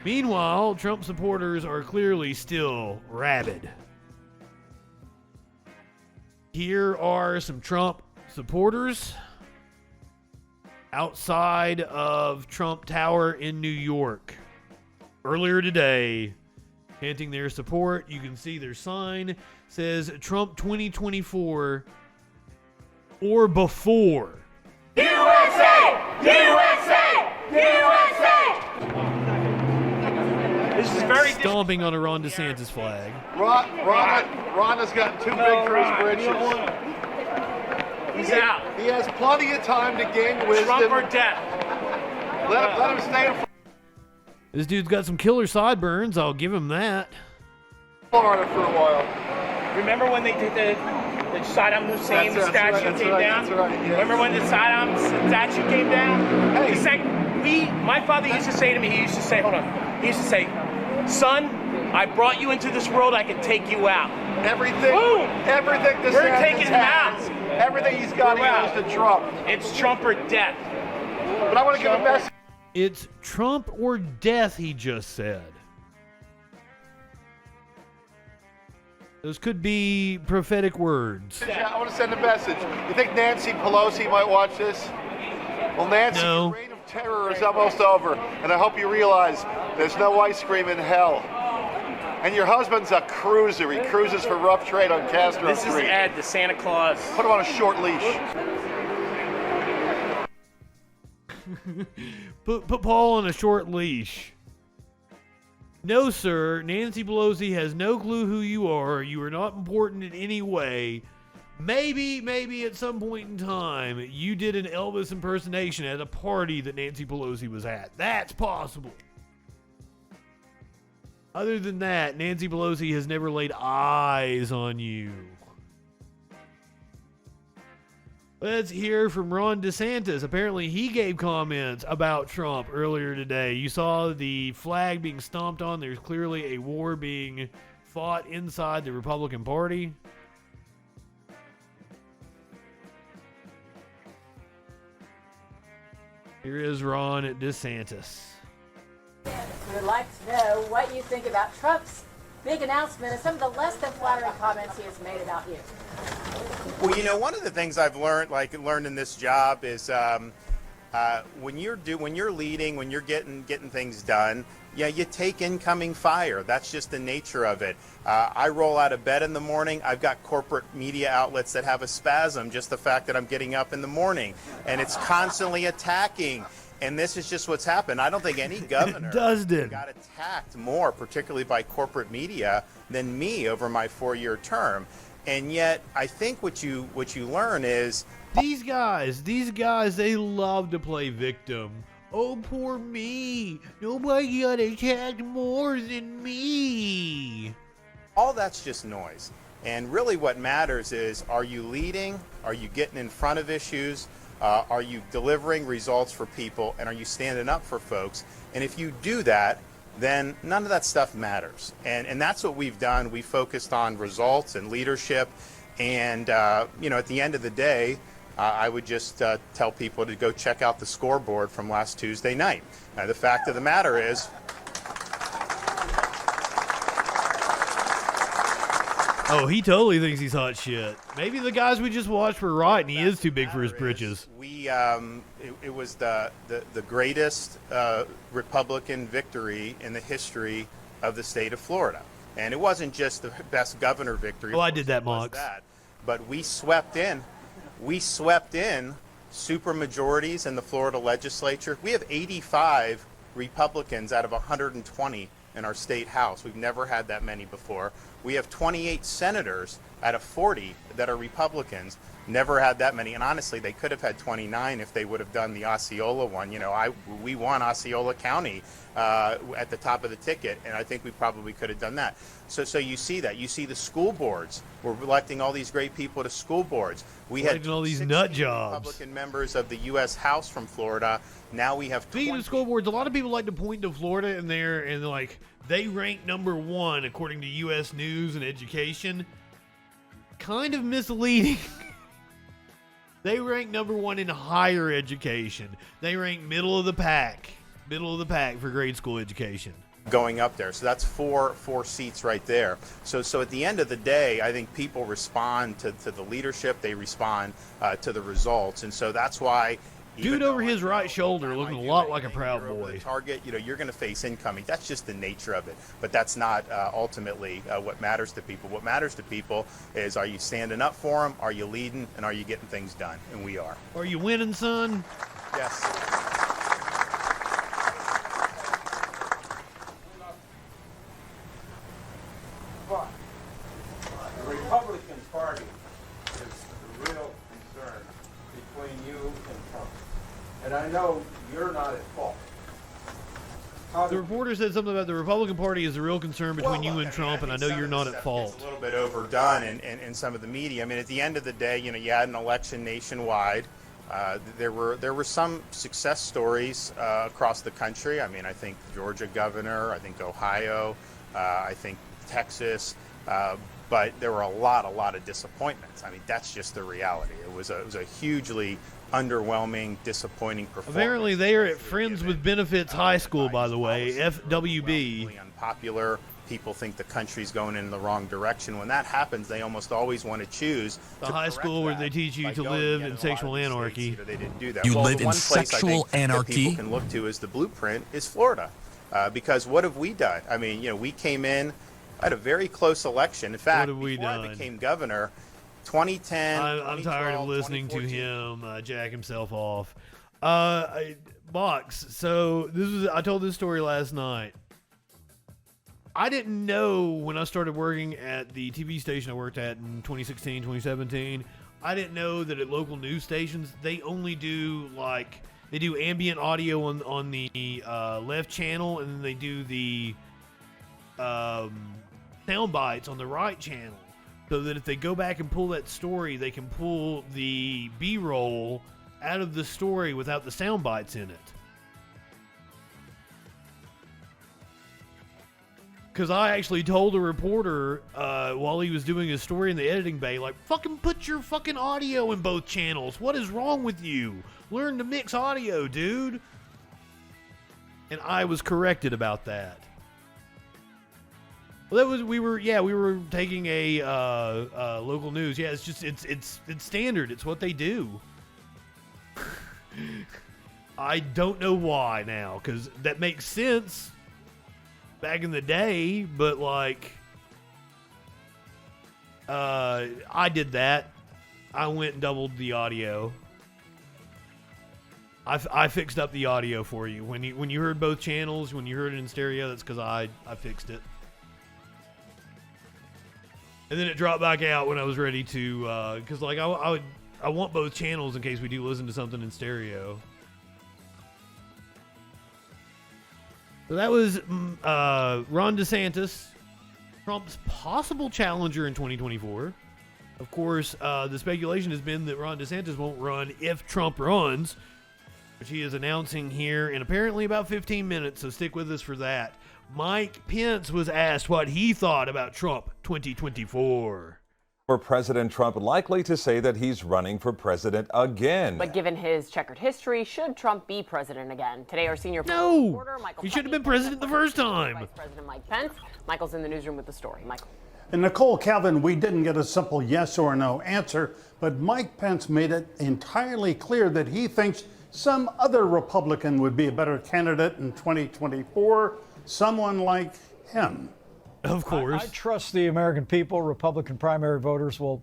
Meanwhile, Trump supporters are clearly still rabid. Here are some Trump supporters outside of Trump Tower in New York. Earlier today, chanting their support. You can see their sign says Trump 2024 or before. USA! USA! USA! This is very stomping on a Ron DeSantis flag. Ron has gotten too big for his britches. He's out. He has plenty of time to gain wisdom. Trump or death. Let him stay in This dude's got some killer sideburns. I'll give him that. Florida for a while. Remember when they did the Saddam Hussein statue came down? That's right, yes. Remember when the Saddam statue came down? Hey. My father used to say to me, he used to say, son, I brought you into this world, I can take you out. Everything DeSantis We're taking him out. Everything he's got, he goes to Trump. It's Trump or death. But I want to give a message. It's Trump or death, he just said. Those could be prophetic words. I want to send a message. You think Nancy Pelosi might watch this? Well, Nancy, No. the reign of terror is almost over, and I hope you realize there's no ice cream in hell. And your husband's a cruiser. He cruises for rough trade on Castro This is Street. Ed, the Santa Claus. Put him on a short leash. Put Paul on a short leash. No, sir. Nancy Pelosi has no clue who you are. You are not important in any way. Maybe at some point in time, you did an Elvis impersonation at a party that Nancy Pelosi was at. That's possible. Other than that, Nancy Pelosi has never laid eyes on you. Let's hear from Ron DeSantis. Apparently, he gave comments about Trump earlier today. You saw the flag being stomped on. There's clearly a war being fought inside the Republican Party. Here is Ron DeSantis. We would like to know what you think about Trump's big announcement and some of the less than flattering comments he has made about you. Well, you know, one of the things I've learned in this job is when you're leading, when you're getting things done, yeah, you take incoming fire. That's just the nature of it. I roll out of bed in the morning. I've got corporate media outlets that have a spasm, just the fact that I'm getting up in the morning, and it's constantly attacking. And this is just what's happened. I don't think any governor got attacked more, particularly by corporate media, than me over my 4-year term. And yet, I think what you learn is these guys, they love to play victim. Oh, poor me. Nobody got attacked more than me. all that's just noise. And really what matters is, are you leading? Are you getting in front of issues? Are you delivering results for people? And are you standing up for folks? And if you do that, then none of that stuff matters. And that's what we've done. We focused on results and leadership. And, you know, at the end of the day, I would just tell people to go check out the scoreboard from last Tuesday night. The fact of the matter is, oh, he totally thinks he's hot shit. Maybe the guys we just watched were right, and he is too big for his britches. It was the greatest Republican victory in the history of the state of Florida. And it wasn't just the best governor victory. Oh, I did that, Mox. But we swept in super majorities in the Florida legislature. We have 85 Republicans out of 120 in our state house. We've never had that many before. We have 28 senators out of 40 that are Republicans. Never had that many. And honestly, they could have had 29 if they would have done the Osceola one. You know, we won Osceola County at the top of the ticket, and I think we probably could have done that. So you see that. You see the school boards. We're electing all these great people to school boards. We had all these nut jobs. Republican members of the U.S. House from Florida. Now we have 20. Speaking of school boards, a lot of people like to point to Florida in there and like they rank #1 according to U.S. News and Education. Kind of misleading. They rank #1 in higher education. They rank middle of the pack for grade school education. going up there. So that's four seats right there. So at the end of the day, I think people respond to the leadership. They respond to the results. And so that's why. Dude over his right shoulder looking a lot like a Proud Boy. Target, you're going to face incoming. That's just the nature of it. But that's not ultimately what matters to people. What matters to people is, are you standing up for them? Are you leading? And are you getting things done? And we are. Are you winning, son? Yes. The Republican Party is the real concern between you and Trump. And I know you're not at fault. The reporter said something about the Republican Party is the real concern between you and Trump, and I know you're not at fault. It's a little bit overdone in some of the media. I mean, at the end of the day, you had an election nationwide. There were some success stories across the country. I mean, I think Georgia governor, I think Ohio, I think Texas, but there were a lot of disappointments. I mean, that's just the reality. It was a hugely underwhelming, disappointing performance. Apparently, they are at Friends with Benefits High School, by the way, FWB. Unpopular. People think the country's going in the wrong direction. When that happens, they almost always want to choose the high school where they teach you to live in sexual anarchy. They didn't do that. You well, live the in one place sexual anarchy. That people can look to as the blueprint is Florida, because what have we done? I mean, we came in at a very close election. In fact, before I became governor, 2010. I'm tired of listening to him jack himself off. Box. So I told this story last night. I didn't know when I started working at the TV station I worked at in 2016, 2017. I didn't know that at local news stations they only do they do ambient audio on the left channel, and then they do the sound bites on the right channel. So that if they go back and pull that story, they can pull the B-roll out of the story without the sound bites in it. Because I actually told a reporter while he was doing his story in the editing bay, fucking put your fucking audio in both channels. What is wrong with you? Learn to mix audio, dude. And I was corrected about that. Well, we were taking a local news. Yeah, it's standard. It's what they do. I don't know why now, because that makes sense back in the day, but I did that. I went and doubled the audio. I fixed up the audio for you. When you heard both channels, when you heard it in stereo, that's because I fixed it. And then it dropped back out when I was ready to, because I want both channels in case we do listen to something in stereo. So that was Ron DeSantis, Trump's possible challenger in 2024. Of course, the speculation has been that Ron DeSantis won't run if Trump runs, which he is announcing here in apparently about 15 minutes, so stick with us for that. Mike Pence was asked what he thought about Trump 2024. For President Trump likely to say that he's running for president again. But given his checkered history, should Trump be president again? Today, our senior reporter, Michael, he should have been president the first time. Vice President Mike Pence. Michael's in the newsroom with the story. Michael. And Nicole, Calvin, we didn't get a simple yes or no answer, but Mike Pence made it entirely clear that he thinks some other Republican would be a better candidate in 2024, someone like him. Of course. I trust the American people. Republican primary voters will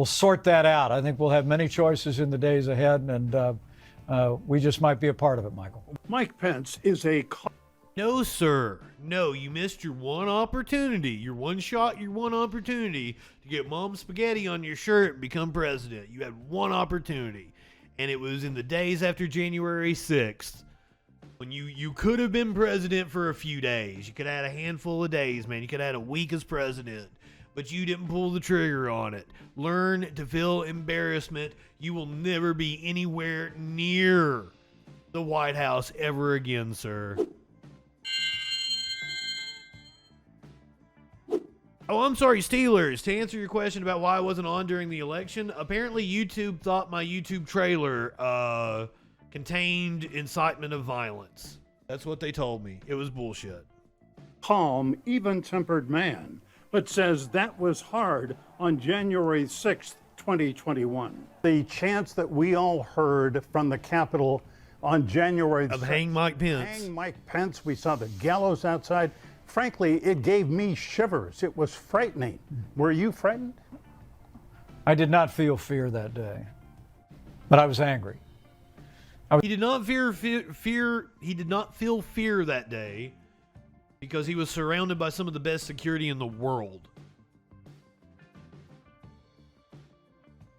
sort that out. I think we'll have many choices in the days ahead, and we just might be a part of it, Michael. Mike Pence is a... No, sir. No, you missed your one opportunity. Your one shot, your one opportunity to get Mom Spaghetti on your shirt and become president. You had one opportunity, and it was in the days after January 6th. When you could have been president for a few days. You could have had a handful of days, man. You could have had a week as president. But you didn't pull the trigger on it. Learn to feel embarrassment. You will never be anywhere near the White House ever again, sir. Oh, I'm sorry, Steelers. To answer your question about why I wasn't on during the election, apparently YouTube thought my YouTube trailer contained incitement of violence. That's what they told me. It was bullshit. calm, even-tempered man, but says that was hard on January 6th, 2021. The chants that we all heard from the Capitol on January 6th. Of hang Mike Pence. Hang Mike Pence. We saw the gallows outside. Frankly, it gave me shivers. It was frightening. Were you frightened? I did not feel fear that day, but I was angry. He did not fear. He did not feel fear that day because he was surrounded by some of the best security in the world.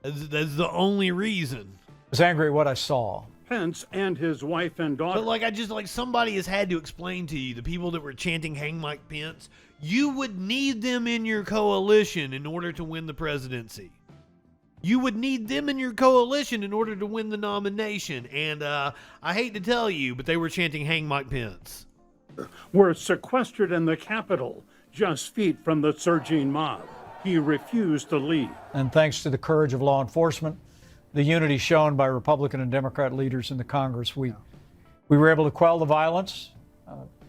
That's the only reason. I was angry at what I saw. Pence and his wife and daughter. But somebody has had to explain to you, the people that were chanting hang Mike Pence, you would need them in your coalition in order to win the presidency. You would need them in your coalition in order to win the nomination. And I hate to tell you, but they were chanting hang Mike Pence. Were sequestered in the Capitol, just feet from the surging mob. He refused to leave. And thanks to the courage of law enforcement, the unity shown by Republican and Democrat leaders in the Congress, we were able to quell the violence,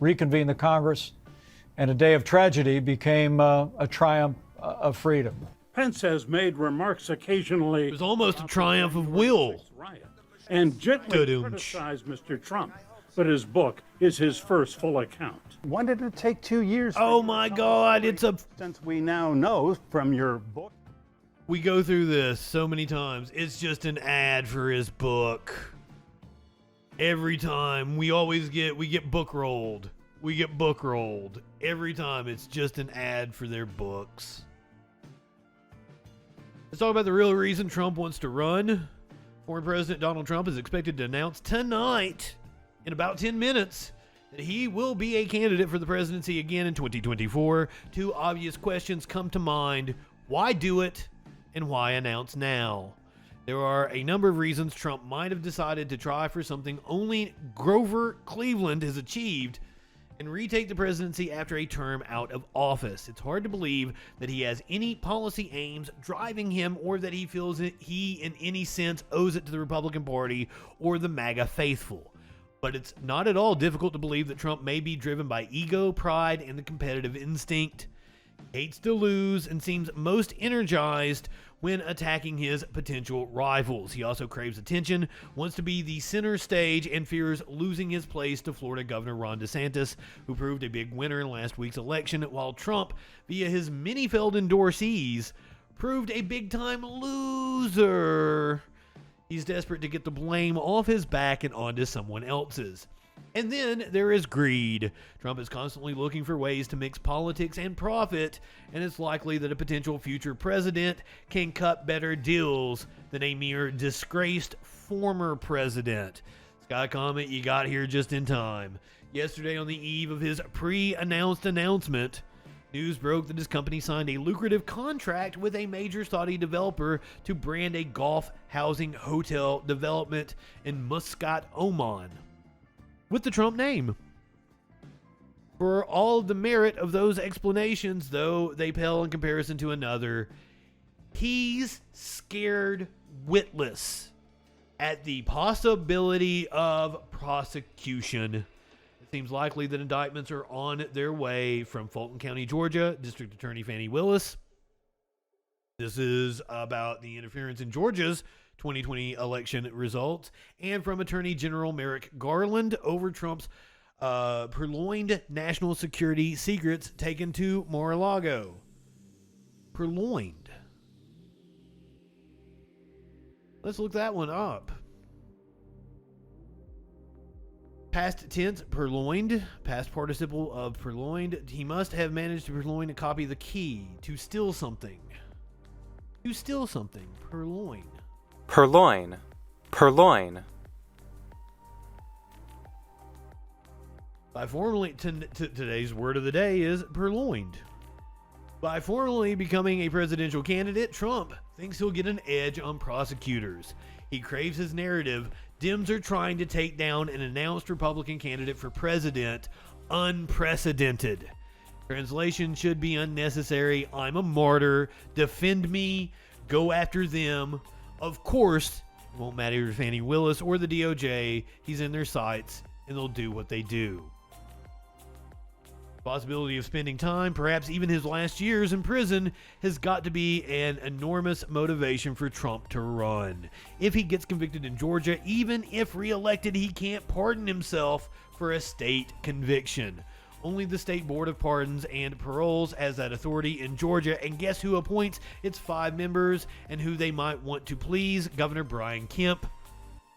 reconvene the Congress, and a day of tragedy became a triumph of freedom. Pence has made remarks occasionally. It was almost a triumph of will. And gently criticized Mr. Trump. But his book is his first full account. Why did it take 2 years? Oh my God, Since we now know from your book. We go through this so many times. It's just an ad for his book. Every time we get book rolled. We get book rolled. Every time it's just an ad for their books. Let's talk about the real reason Trump wants to run. Former President Donald Trump is expected to announce tonight, in about 10 minutes, that he will be a candidate for the presidency again in 2024. Two obvious questions come to mind. Why do it? And why announce now? There are a number of reasons Trump might have decided to try for something only Grover Cleveland has achieved and retake the presidency after a term out of office. It's hard to believe that he has any policy aims driving him or that he feels that he in any sense owes it to the Republican Party or the MAGA faithful. But it's not at all difficult to believe that Trump may be driven by ego, pride, and the competitive instinct. He hates to lose and seems most energized when attacking his potential rivals. He also craves attention, wants to be the center stage, and fears losing his place to Florida Governor Ron DeSantis, who proved a big winner in last week's election, while Trump, via his many failed endorsees, proved a big-time loser. He's desperate to get the blame off his back and onto someone else's. And then there is greed. Trump is constantly looking for ways to mix politics and profit, and it's likely that a potential future president can cut better deals than a mere disgraced former president. Scott comment, you got here just in time. Yesterday, on the eve of his pre-announced announcement, news broke that his company signed a lucrative contract with a major Saudi developer to brand a golf housing hotel development in Muscat, Oman, with the Trump name. For all of the merit of those explanations, though they pale in comparison to another, he's scared witless at the possibility of prosecution. It seems likely that indictments are on their way from Fulton County, Georgia, District Attorney Fani Willis. This is about the interference in Georgia's 2020 election results, and from Attorney General Merrick Garland over Trump's purloined national security secrets taken to Mar-a-Lago. Purloined. Let's look that one up. Past tense, purloined. Past participle of purloined. He must have managed to purloin a copy of the key. To steal something. To steal something. Purloin. Purloin. Purloin. By formally, today's word of the day is purloined. By formally becoming a presidential candidate, Trump thinks he'll get an edge on prosecutors. He craves his narrative. Dems are trying to take down an announced Republican candidate for president. Unprecedented. Translation should be unnecessary. I'm a martyr. Defend me. Go after them. Of course, it won't matter to Fani Willis or the DOJ. He's in their sights, and they'll do what they do. Possibility of spending time, perhaps even his last years in prison, has got to be an enormous motivation for Trump to run. If he gets convicted in Georgia, even if reelected, he can't pardon himself for a state conviction. Only the State Board of Pardons and Paroles has that authority in Georgia, and guess who appoints its 5 members and who they might want to please? Governor Brian Kemp,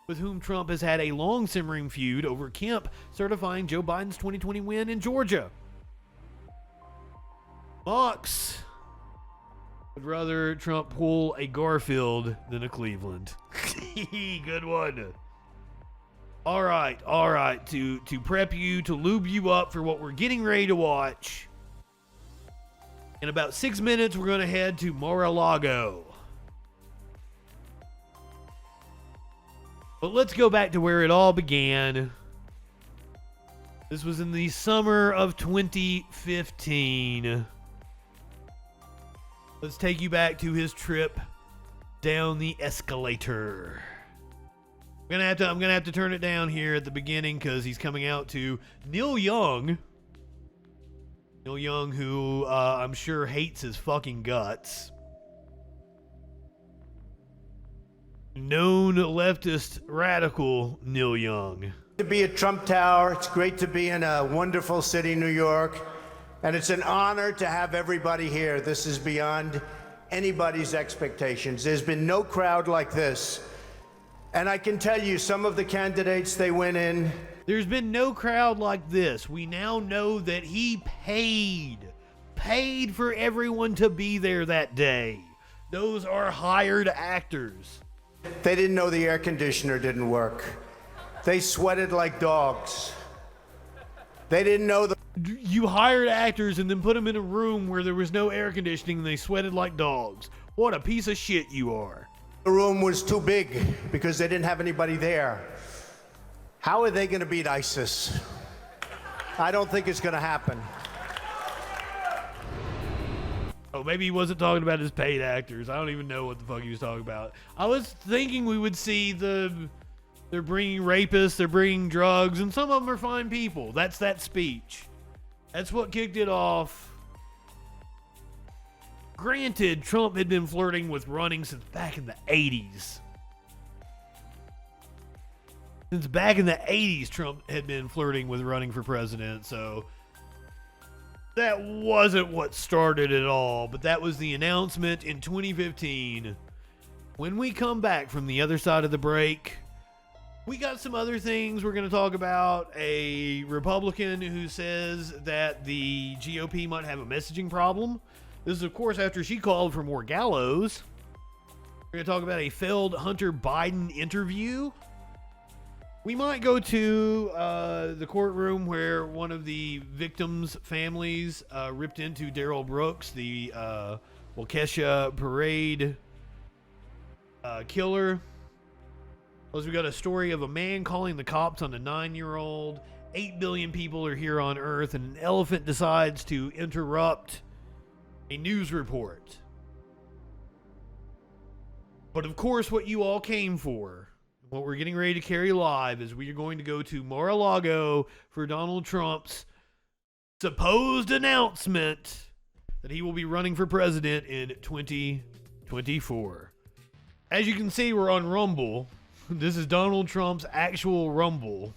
with whom Trump has had a long simmering feud over Kemp certifying Joe Biden's 2020 win in Georgia. Mox would rather Trump pull a Garfield than a Cleveland. Good one. All right. To prep you, to lube you up for what we're getting ready to watch. In about 6 minutes, we're going to head to Mar-a-Lago. But let's go back to where it all began. This was in the summer of 2015. Let's take you back to his trip down the escalator. I'm gonna have to turn it down here at the beginning because he's coming out to Neil Young. Neil Young, who I'm sure hates his fucking guts. Known leftist radical Neil Young. To be at Trump Tower, it's great to be in a wonderful city, New York. And it's an honor to have everybody here. This is beyond anybody's expectations. There's been no crowd like this. And I can tell you, some of the candidates, they went in. There's been no crowd like this. We now know that he paid for everyone to be there that day. Those are hired actors. They didn't know the air conditioner didn't work. They sweated like dogs. They didn't know the... You hired actors and then put them in a room where there was no air conditioning and they sweated like dogs. What a piece of shit you are. The room was too big because they didn't have anybody there. How are they going to beat ISIS? I don't think it's going to happen. Oh, maybe he wasn't talking about his paid actors. I don't even know what the fuck he was talking about. I was thinking we would see they're bringing rapists, they're bringing drugs, and some of them are fine people. That's that speech. That's what kicked it off. Granted, Trump had been flirting with running since back in the 80s. Since back in the 80s, Trump had been flirting with running for president, so that wasn't what started it all, but that was the announcement in 2015. When we come back from the other side of the break, we got some other things we're going to talk about. A Republican who says that the GOP might have a messaging problem. This is, of course, after she called for more gallows. We're going to talk about a failed Hunter Biden interview. We might go to the courtroom where one of the victims' families ripped into Darrell Brooks, the Waukesha Parade killer. Plus, we got a story of a man calling the cops on a 9-year-old. 8 billion people are here on Earth, and an elephant decides to interrupt a news report. But of course, what you all came for, what we're getting ready to carry live, is we are going to go to Mar-a-Lago for Donald Trump's supposed announcement that he will be running for president in 2024. As you can see, we're on Rumble. This is Donald Trump's actual Rumble.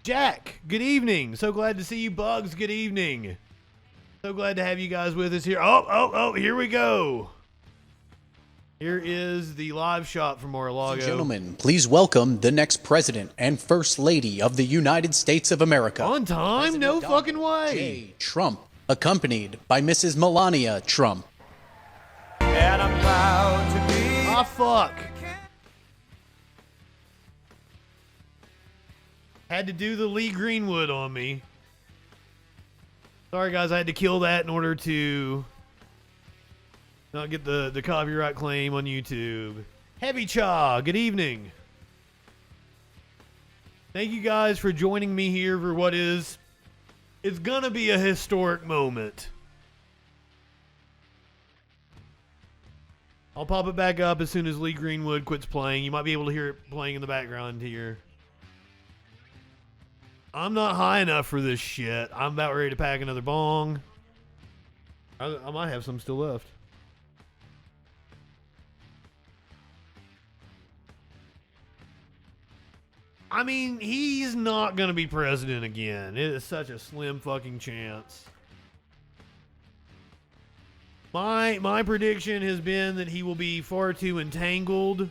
Jack, good evening. So glad to see you. Bugs, good evening. So glad to have you guys with us here. Oh, here we go. Here is the live shot from Mar-a-Lago. Gentlemen, please welcome the next president and first lady of the United States of America. On time? President No Donald fucking way. J. Trump, accompanied by Mrs. Melania Trump. And I'm proud to be. Ah, fuck. Had to do the Lee Greenwood on me. Sorry, guys, I had to kill that in order to not get the copyright claim on YouTube. Heavy Cha, good evening. Thank you guys for joining me here for what is, it's gonna be a historic moment. I'll pop it back up as soon as Lee Greenwood quits playing. You might be able to hear it playing in the background here. I'm not high enough for this shit. I'm about ready to pack another bong. I might have some still left. I mean, he's not going to be president again. It is such a slim fucking chance. My prediction has been that he will be far too entangled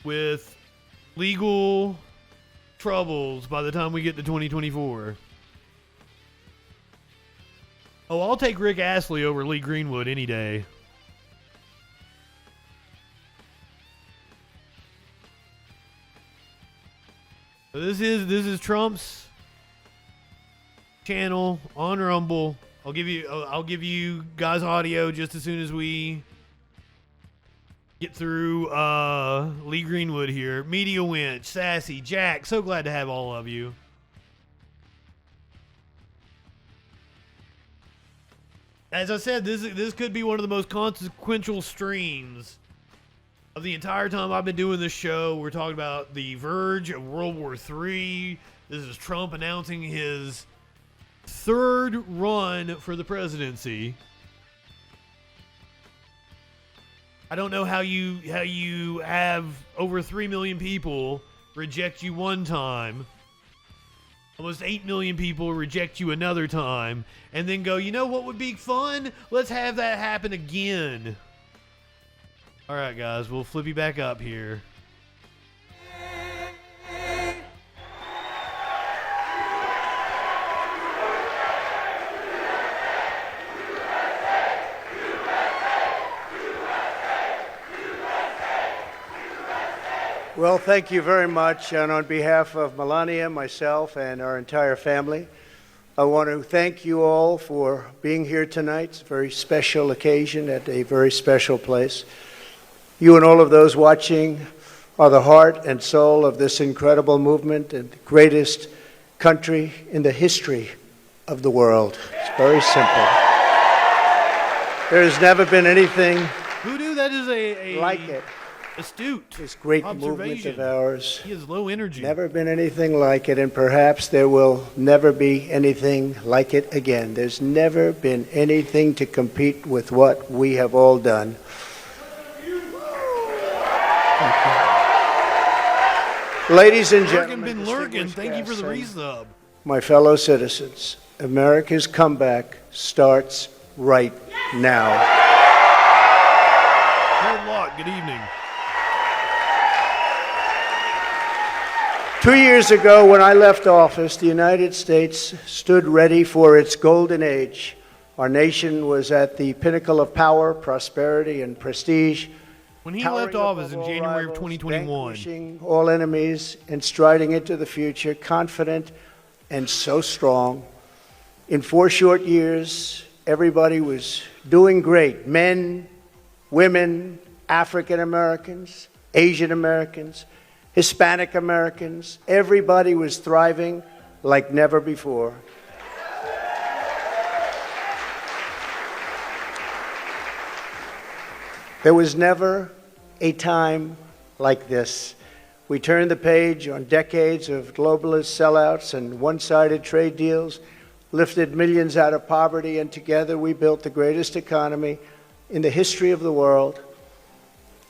with legal troubles by the time we get to 2024. Oh, I'll take Rick Astley over Lee Greenwood any day. So this is Trump's channel on Rumble. I'll give you guys audio just as soon as we get through Lee Greenwood here. Media Winch, Sassy, Jack, so glad to have all of you. As I said, this could be one of the most consequential streams of the entire time I've been doing this show. We're talking about the verge of World War III. This is Trump announcing his third run for the presidency. I don't know how you have over 3 million people reject you one time, almost 8 million people reject you another time, and then go, you know what would be fun? Let's have that happen again. All right, guys, we'll flip you back up here. Well, thank you very much. And on behalf of Melania, myself, and our entire family, I want to thank you all for being here tonight. It's a very special occasion at a very special place. You and all of those watching are the heart and soul of this incredible movement and the greatest country in the history of the world. It's very simple. There has never been anything Who knew that is a like it. Astute. This great movement of ours. He has low energy. Never been anything like it, and perhaps there will never be anything like it again. There's never been anything to compete with what we have all done. Ladies and gentlemen, thank you for the resub. My fellow citizens, America's comeback starts right now. Good luck. Good evening. 2 years ago, when I left office, the United States stood ready for its golden age. Our nation was at the pinnacle of power, prosperity, and prestige. When he left office in January of 2021, vanquishing all enemies and striding into the future, confident and so strong. In 4 short years, everybody was doing great. Men, women, African Americans, Asian Americans, Hispanic Americans, everybody was thriving like never before. There was never a time like this. We turned the page on decades of globalist sellouts and one-sided trade deals, lifted millions out of poverty, and together we built the greatest economy in the history of the world.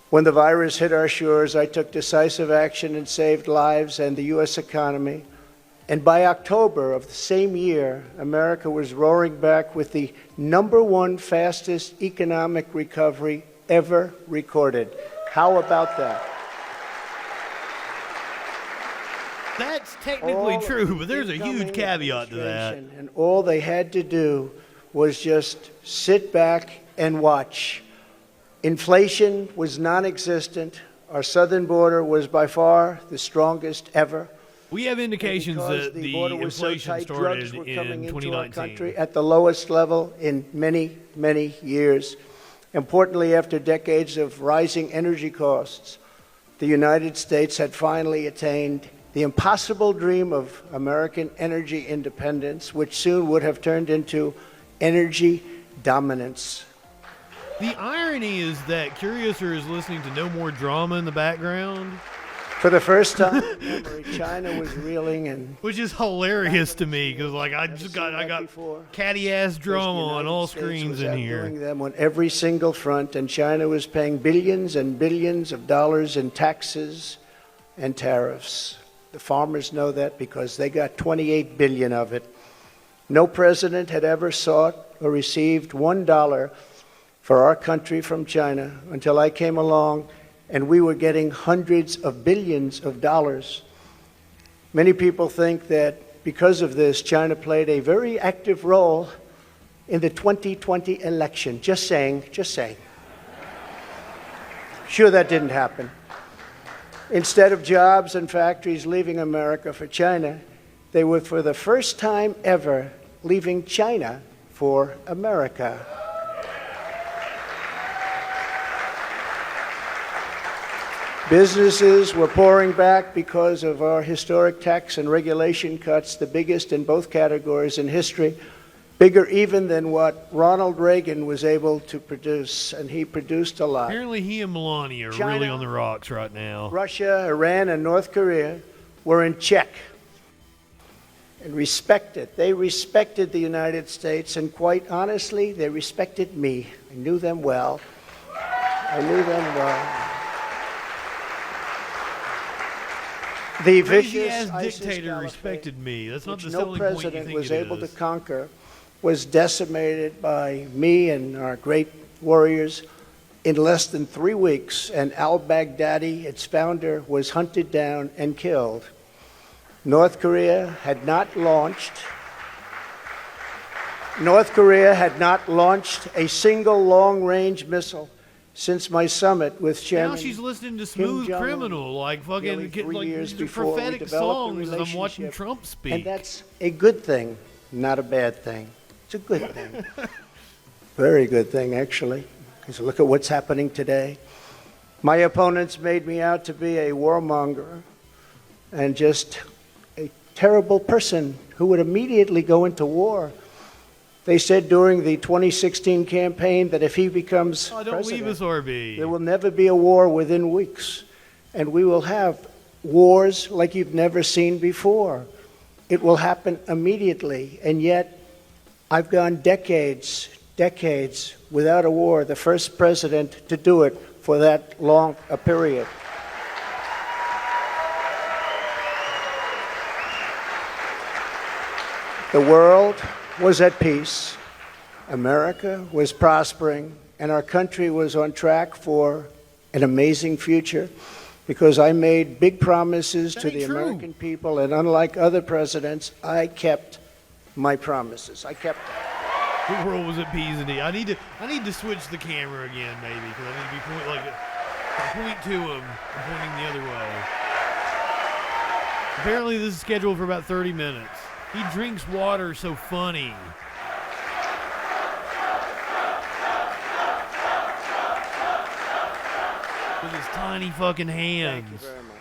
When the virus hit our shores, I took decisive action and saved lives and the U.S. economy. And by October of the same year, America was roaring back with the #1 fastest economic recovery ever recorded. How about that? That's technically true, but there's a huge caveat to that. And all they had to do was just sit back and watch. Inflation was non-existent. Our southern border was by far the strongest ever. We have indications that the inflation started in 2019. Country at the lowest level in many, many years. Importantly, after decades of rising energy costs, the United States had finally attained the impossible dream of American energy independence, which soon would have turned into energy dominance. The irony is that Curiouser is listening to No More Drama in the background. For the first time in memory, China was reeling and which is hilarious to me because like I got catty ass drama on all screens in here. doing them on every single front, and China was paying billions and billions of dollars in taxes and tariffs. The farmers know that because they got 28 billion of it. No president had ever sought or received $1 for our country from China until I came along, and we were getting hundreds of billions of dollars. Many people think that because of this, China played a very active role in the 2020 election. Just saying, just saying. Sure, that didn't happen. Instead of jobs and factories leaving America for China, they were for the first time ever leaving China for America. Businesses were pouring back because of our historic tax and regulation cuts, the biggest in both categories in history, bigger even than what Ronald Reagan was able to produce, and he produced a lot. Apparently he and Melania are really on the rocks right now. Russia, Iran, and North Korea were in check and respected. They respected the United States, and quite honestly, they respected me. I knew them well. I knew them well. The vicious dictator respected me. That's not the no selling point you president think was it able is. to conquer was decimated by me and our great warriors in less than 3 weeks, and al-Baghdadi, its founder, was hunted down and killed. North Korea had not launched a single long-range missile since my summit with Chairman. Now she's listening to Smooth Criminal, like fucking like prophetic songs as I'm watching Trump speak. And that's a good thing, not a bad thing. It's a good thing. Very good thing, actually. Because look at what's happening today. My opponents made me out to be a warmonger and just a terrible person who would immediately go into war. They said during the 2016 campaign that if he becomes president, leave us, RB. There will never be a war within weeks. And we will have wars like you've never seen before. It will happen immediately. And yet, I've gone decades without a war, the first president to do it for that long a period. The world was at peace, America was prospering, and our country was on track for an amazing future because I made big promises to the American people, and unlike other presidents, I kept my promises. I kept them. The world was at peace indeed. I need to switch the camera again, maybe, because I need to be point to him and pointing the other way. Apparently, this is scheduled for about 30 minutes. He drinks water so funny. With his tiny fucking hands. Thank you very much.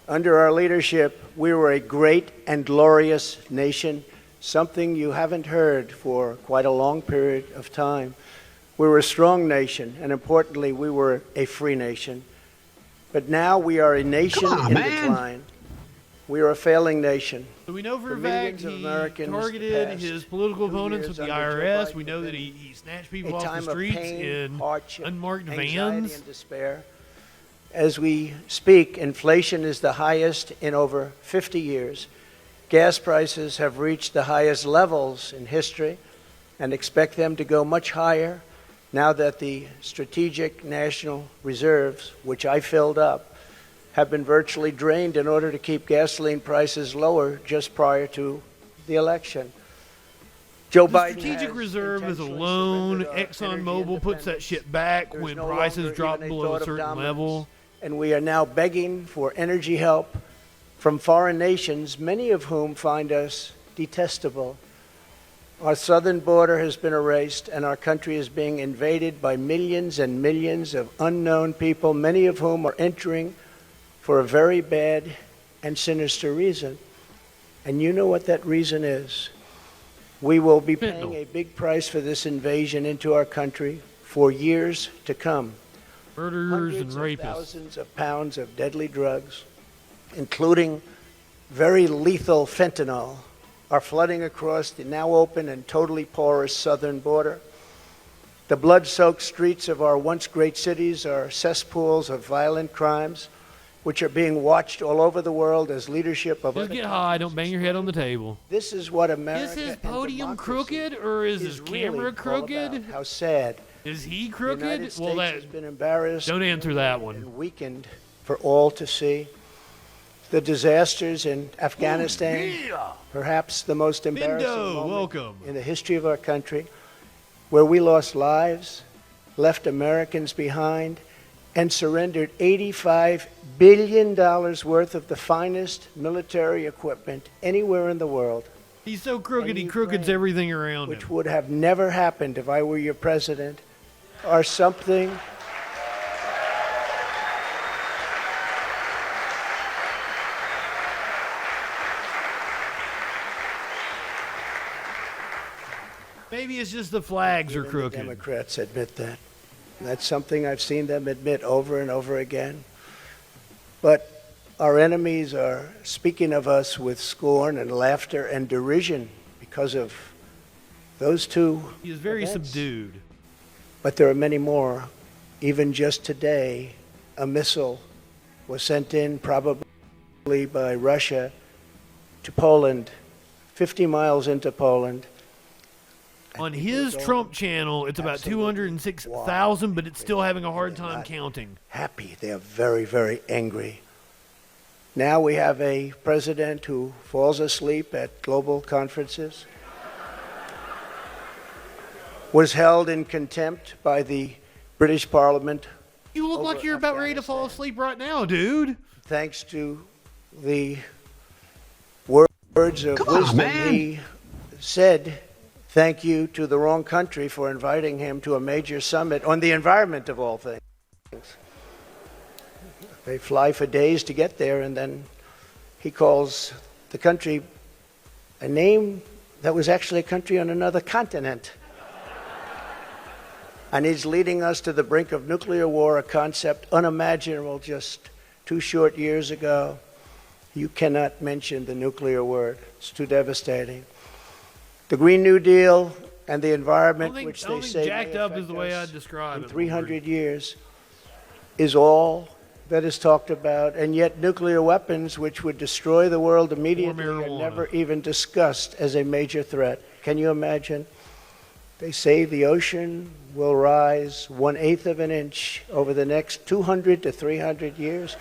Under our leadership, we were a great and glorious nation, something you haven't heard for quite a long period of time. We were a strong nation, and importantly, we were a free nation. But now we are a nation in decline. We are a failing nation. So we know for a fact he targeted his political opponents with the IRS. We know that he snatched people off the streets in unmarked vans. And despair. As we speak, inflation is the highest in over 50 years. Gas prices have reached the highest levels in history and expect them to go much higher now that the strategic national reserves, which I filled up, have been virtually drained in order to keep gasoline prices lower just prior to the election. Joe Biden. The strategic reserve is a loan. ExxonMobil puts that shit back when prices drop below a certain level. And we are now begging for energy help from foreign nations, many of whom find us detestable. Our southern border has been erased, and our country is being invaded by millions and millions of unknown people, many of whom are entering for a very bad and sinister reason. And you know what that reason is. We will be paying a big price for this invasion into our country for years to come. Murderers and Hundreds of rapists. thousands of pounds of deadly drugs, including very lethal fentanyl, are flooding across the now open and totally porous southern border. The blood-soaked streets of our once great cities are cesspools of violent crimes, which are being watched all over the world as leadership of Just other get high. Don't bang your head on the table. This is what America Is his and podium democracy crooked or is his really camera all crooked? about. How sad. Is he The United crooked? States Well, has been embarrassed. don't answer that one. And weakened for all to see. The disasters in Afghanistan, perhaps the most embarrassing moment welcome. in the history of our country, where we lost lives, left Americans behind, and surrendered $85 billion worth of the finest military equipment anywhere in the world. He's so crooked, he crookeds everything around Which him. would have never happened if I were your president, are something Maybe it's just the flags are even the crooked. Democrats admit that. That's something I've seen them admit over and over again. But our enemies are speaking of us with scorn and laughter and derision because of those two He is very events. subdued. But there are many more. Even just today, a missile was sent in, probably by Russia, to Poland, 50 miles into Poland. On his Trump channel, it's about 206,000, but it's still having a hard time counting. Happy. They are very, very angry. Now we have a president who falls asleep at global conferences, was held in contempt by the British Parliament. You look like you're about ready to fall asleep right now, dude. Thanks to the words of wisdom, he said thank you to the wrong country for inviting him to a major summit on the environment of all things. They fly for days to get there, and then he calls the country a name that was actually a country on another continent. And he's leading us to the brink of nuclear war, a concept unimaginable just 2 short years ago. You cannot mention the nuclear word. It's too devastating. The Green New Deal and the environment, which they say jacked may up affect is the way us I'd describe in it. 300 years, is all that is talked about, and yet nuclear weapons, which would destroy the world immediately, are never even discussed as a major threat. Can you imagine? They say the ocean will rise 1/8 of an inch over the next 200 to 300 years.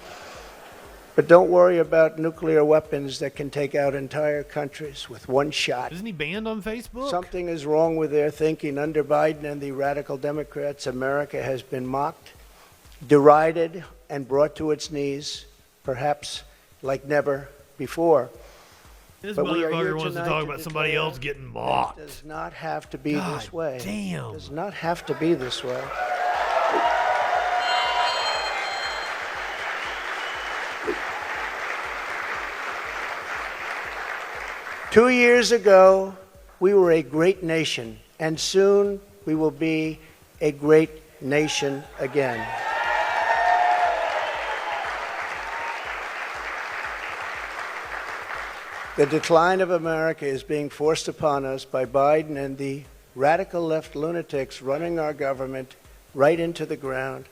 But don't worry about nuclear weapons that can take out entire countries with one shot. Isn't he banned on Facebook? Something is wrong with their thinking. Under Biden and the radical Democrats, America has been mocked, derided, and brought to its knees, perhaps like never before. This But we are here motherfucker wants to tonight talk to about somebody declare else getting mocked. It does not have to be God this way. damn. It does not have to be this way. Two years ago, we were a great nation, and soon we will be a great nation again. The decline of America is being forced upon us by Biden and the radical left lunatics running our government right into the ground.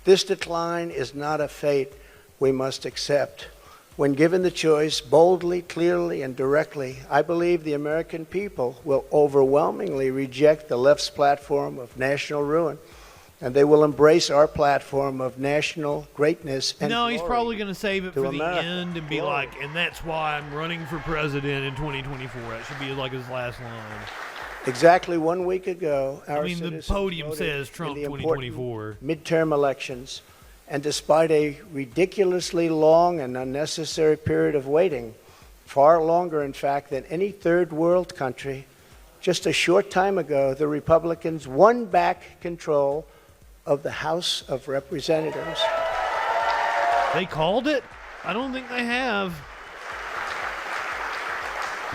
This decline is not a fate we must accept. When given the choice, boldly, clearly, and directly, I believe the American people will overwhelmingly reject the left's platform of national ruin, and they will embrace our platform of national greatness and No, he's glory probably going to save it to for the America. end and be Glory. like, and that's why I'm running for president in 2024. That should be like his last line. Exactly 1 week ago, our I mean, the citizens podium voted says in Trump the important 2024. midterm elections, and despite a ridiculously long and unnecessary period of waiting, far longer, in fact, than any third world country, just a short time ago, the Republicans won back control of the House of Representatives. They called it? I don't think they have.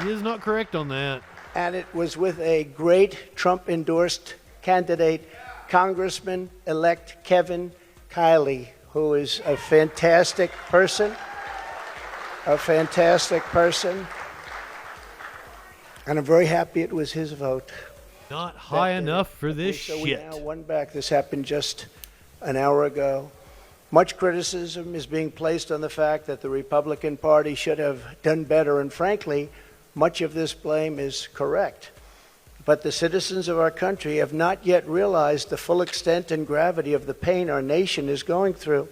He is not correct on that. And it was with a great Trump-endorsed candidate, Congressman-elect Kevin Kiley, who is a fantastic person, and I'm very happy it was his vote. Not high enough for this So we shit. now won back. This happened just an hour ago. Much criticism is being placed on the fact that the Republican Party should have done better, and frankly, much of this blame is correct. But the citizens of our country have not yet realized the full extent and gravity of the pain our nation is going through,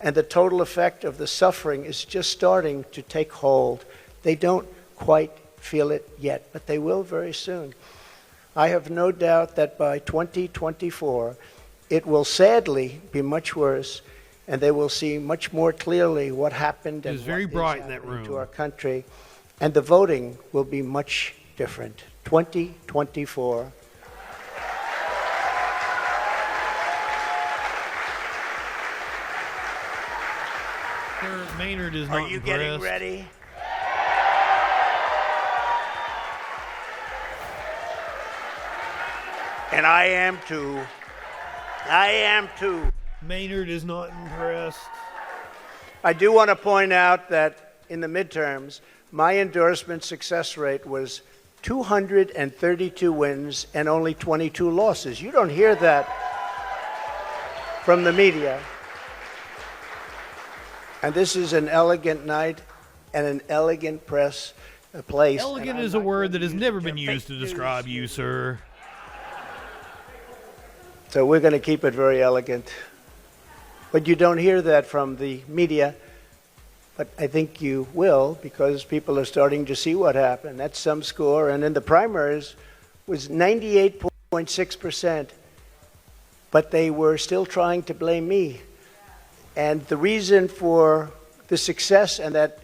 and the total effect of the suffering is just starting to take hold. They don't quite feel it yet, but they will very soon. I have no doubt that by 2024, it will sadly be much worse, and they will see much more clearly what happened and It was very what bright is in that happening room. to our country, and the voting will be much different. 2024. Sir, Maynard is not Are you getting impressed. ready? And I am too. I am too. Maynard is not impressed. I do want to point out that in the midterms, my endorsement success rate was 232 wins and only 22 losses. You don't hear that from the media. And this is an elegant night and an elegant place. Elegant is a word that has never been used to describe you, sir. So we're going to keep it very elegant. But you don't hear that from the media. But I think you will, because people are starting to see what happened. That's some score. And in the primaries was 98.6%. But they were still trying to blame me. And the reason for the success and that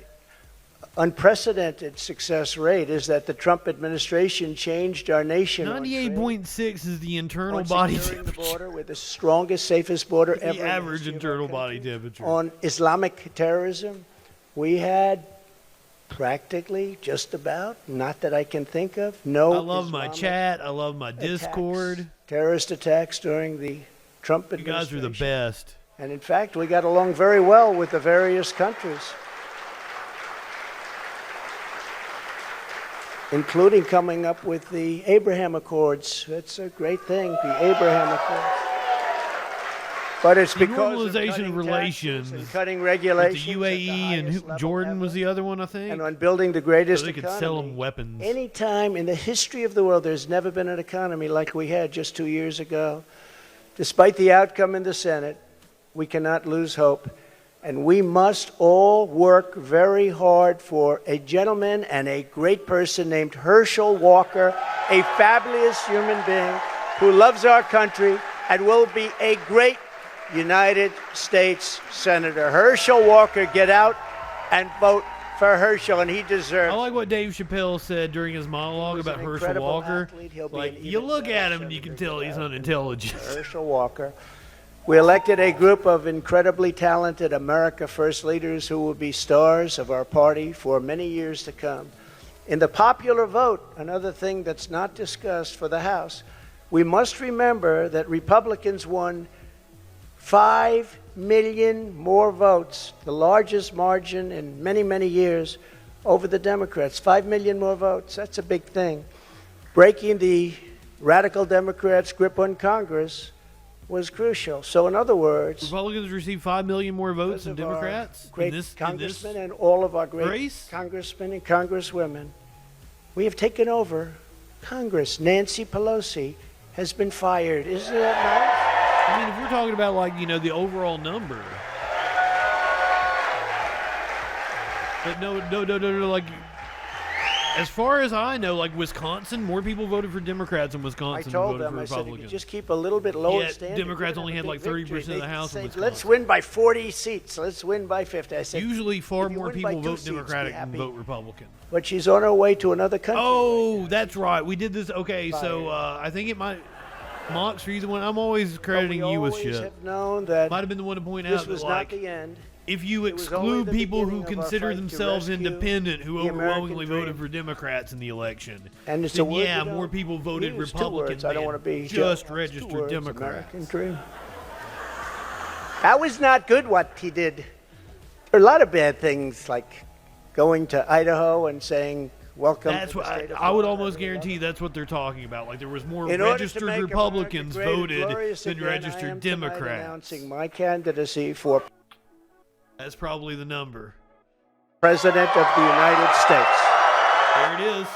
unprecedented success rate is that the Trump administration changed our nation. 98.6 is the internal body temperature. The border, we're the strongest, safest border ever. The average internal body temperature. On Islamic terrorism, we had practically just about, not that I can think of, no. I love my Islamic chat. I love my Discord. Terrorist attacks during the Trump You guys administration. are the best. And in fact, we got along very well with the various countries, including coming up with the Abraham Accords. That's a great thing, the Abraham Accords. But it's because Normalization of relations and cutting with regulations. the UAE and Jordan was the other one, I think. And on building the greatest so they could economy. sell them weapons. Any time in the history of the world, there's never been an economy like we had just 2 years ago. Despite the outcome in the Senate, we cannot lose hope. And we must all work very hard for a gentleman and a great person named Herschel Walker, a fabulous human being who loves our country and will be a great United States Senator. Herschel Walker, get out and vote for Herschel, and he deserves. I like what Dave Chappelle said during his monologue about Herschel incredible Walker. athlete. He'll be Like, an you even look better at him and you can tell he's unintelligent. Herschel Walker. We elected a group of incredibly talented America First leaders who will be stars of our party for many years to come. In the popular vote, another thing that's not discussed for the House, we must remember that Republicans won 5 million more votes, the largest margin in many, many years, over the Democrats. 5 million more votes. That's a big thing. Breaking the radical Democrats' grip on Congress was crucial. So in other words, Republicans received 5 million more votes than Democrats. Great in this congressmen and all of our great race? congressmen and congresswomen. We have taken over Congress. Nancy Pelosi has been fired. Isn't that nice? I mean, if we're talking about, like, you know, the overall number. But no, like, as far as I know, like, Wisconsin, more people voted for Democrats in Wisconsin I than told voted them, for I said, if Republicans. you just keep a little bit lower Yet standard. Democrats you're only gonna had have a like big 30% victory. of the They House in say, Wisconsin. let's win by 40 seats. Let's win by 50. I said, Usually far if you more win by people 2 vote seats, be Democratic than happy. vote Republican. But she's on her way to another country. Oh, that's right. We did this. Okay, so I think it might. Mox, reason one. I'm always crediting you with shit. Have known that might have been the one to point this out was that, not like, the end. if you It was only exclude the people who beginning of our consider fight to themselves rescue independent, who the American overwhelmingly dream. voted for Democrats in the election, And it's a then word yeah, you more don't people voted use. 2 Republican words. I don't than want to be just Joe. It's 2 registered words, Democrats. American dream. That was not good what he did. There are a lot of bad things, like going to Idaho and saying, welcome That's to the what state of I would Florida. almost guarantee that's what they're talking about. Like there was more In order to registered make Republicans America great and voted glorious than again, I registered am tonight Democrats. announcing my candidacy for That's probably the number. President of the United States. There it is.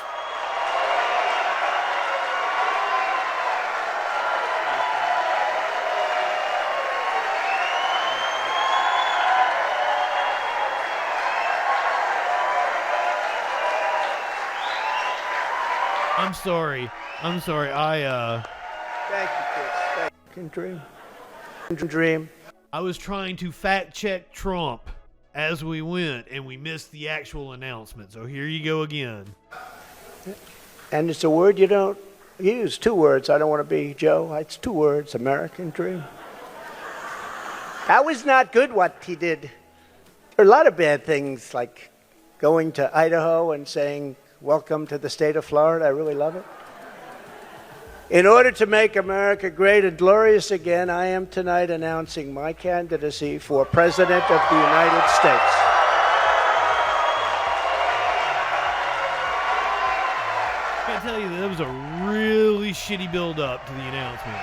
I'm sorry. Thank you, kids. Thank you. Dream. I was trying to fact check Trump as we went, and we missed the actual announcement. So here you go again. And it's a word you don't use. 2 words. I don't want to be Joe. It's 2 words. American dream. That was not good what he did. There are a lot of bad things, like going to Idaho and saying, welcome to the state of Florida. I really love it. In order to make America great and glorious again, I am tonight announcing my candidacy for President of the United States. I gotta tell you, that was a really shitty build-up to the announcement.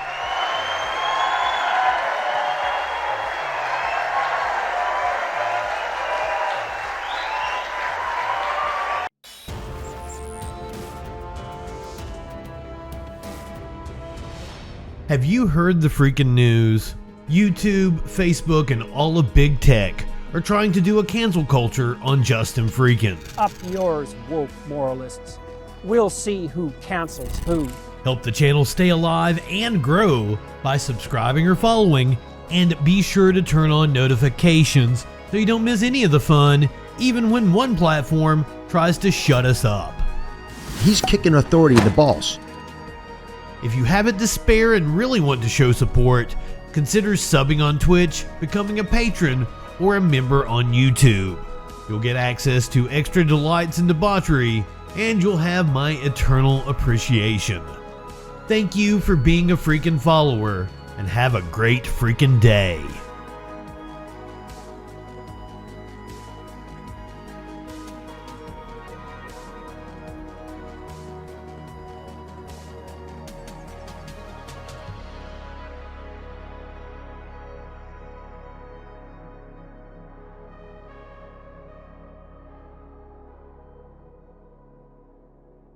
Have you heard the freaking news? YouTube, Facebook, and all of big tech are trying to do a cancel culture on JustinFREAKIN. Up yours, woke moralists. We'll see who cancels who. Help the channel stay alive and grow by subscribing or following, and be sure to turn on notifications so you don't miss any of the fun, even when one platform tries to shut us up. He's kicking authority in the balls. If you have it to spare and really want to show support, consider subbing on Twitch, becoming a patron, or a member on YouTube. You'll get access to extra delights and debauchery, and you'll have my eternal appreciation. Thank you for being a freaking follower, and have a great freaking day.